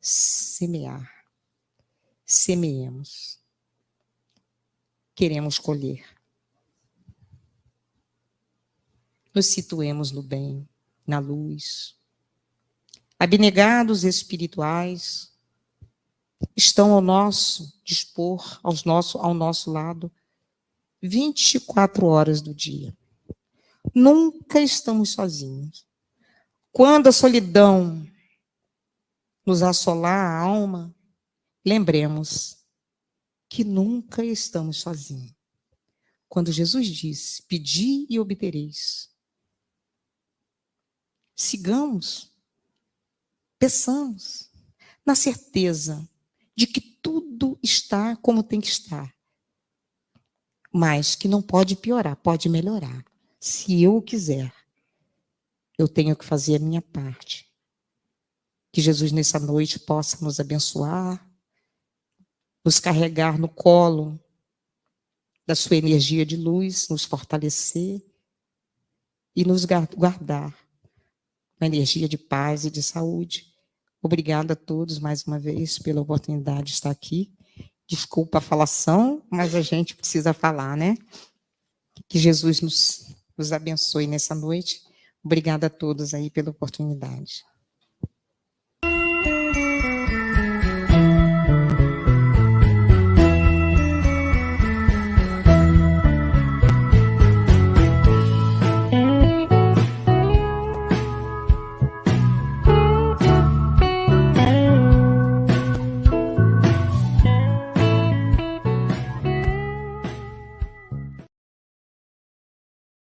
semear. Semeemos. Queremos colher. Nos situemos no bem, na luz. Abnegados espirituais estão ao nosso dispor, ao nosso lado, 24 horas do dia. Nunca estamos sozinhos. Quando a solidão nos assolar a alma, lembremos que nunca estamos sozinhos. Quando Jesus disse, pedi e obtereis. Sigamos, peçamos, na certeza de que tudo está como tem que estar. Mas que não pode piorar, pode melhorar. Se eu quiser, eu tenho que fazer a minha parte. Que Jesus, nessa noite, possa nos abençoar, nos carregar no colo da sua energia de luz, nos fortalecer e nos guardar uma energia de paz e de saúde. Obrigada a todos, mais uma vez, pela oportunidade de estar aqui. Desculpa a falação, mas a gente precisa falar, né? Que Jesus nos nos abençoe nessa noite. Obrigada a todos aí pela oportunidade.